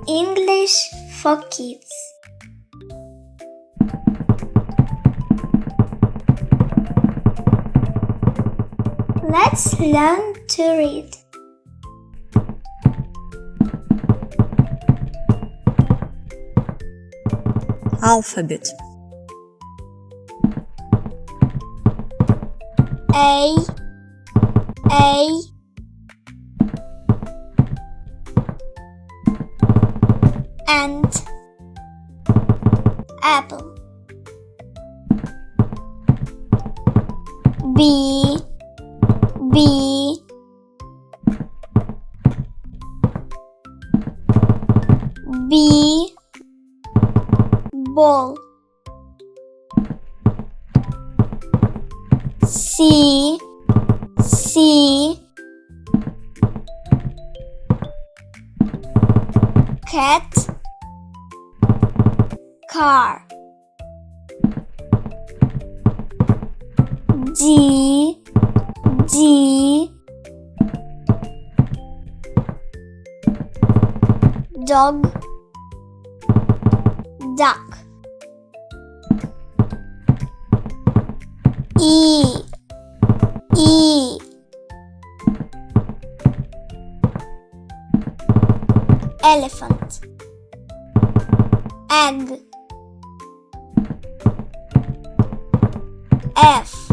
English for kids. Let's learn to read. Alphabet. A and apple. B ball. C cat, car. D dog, duck. E elephant. Egg. F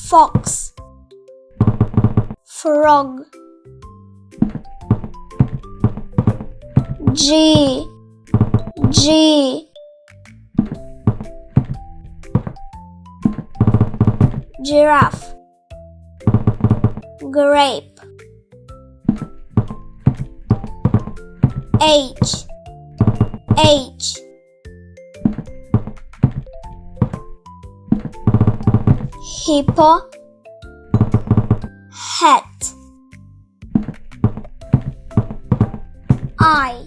fox, frog. G giraffe, grape. H hippo, hat. I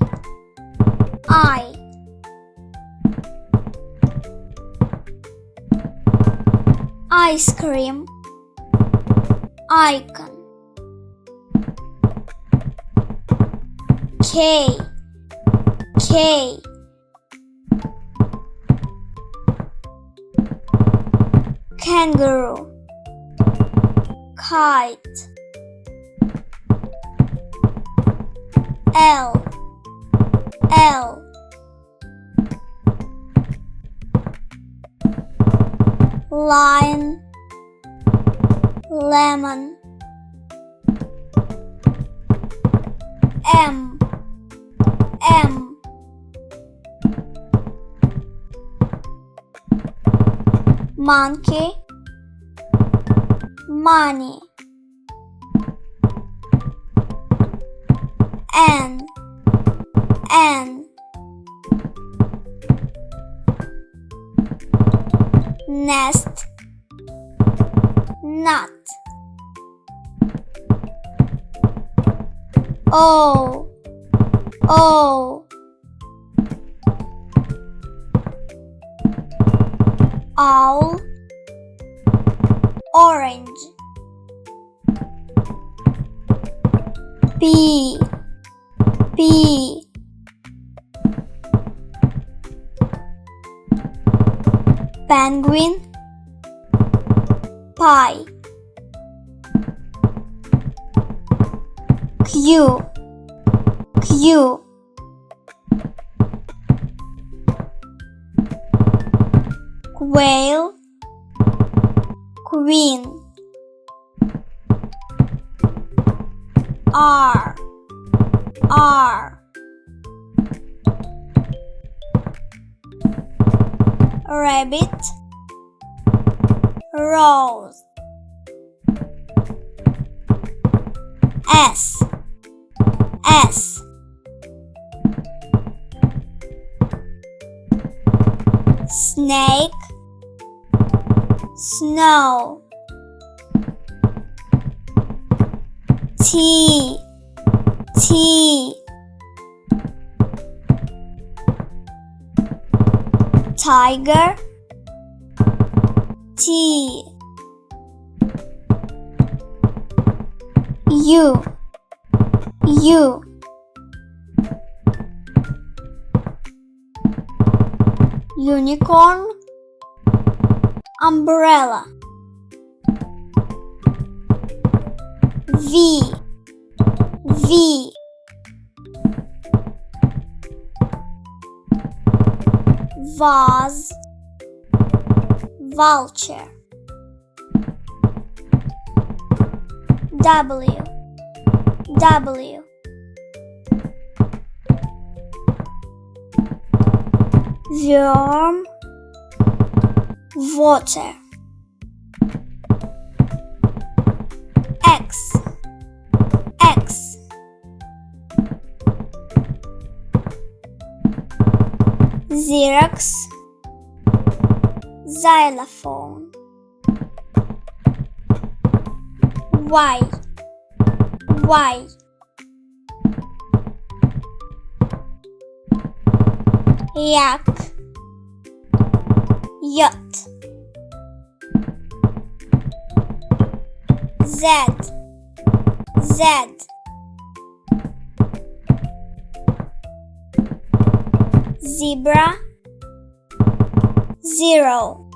ice cream, icon. K kangaroo, kite. L lion, lemon. M monkey, money. N nest, nut. O owl, orange. P penguin, pie. Q quail, queen. R rabbit, rose. S snake, snow. T tiger, T U. Unicorn, umbrella. V. Vase, vulture. W. Worm, water. X. Xerox, xylophone. Y. Yak, yacht. Z. Zebra, zero.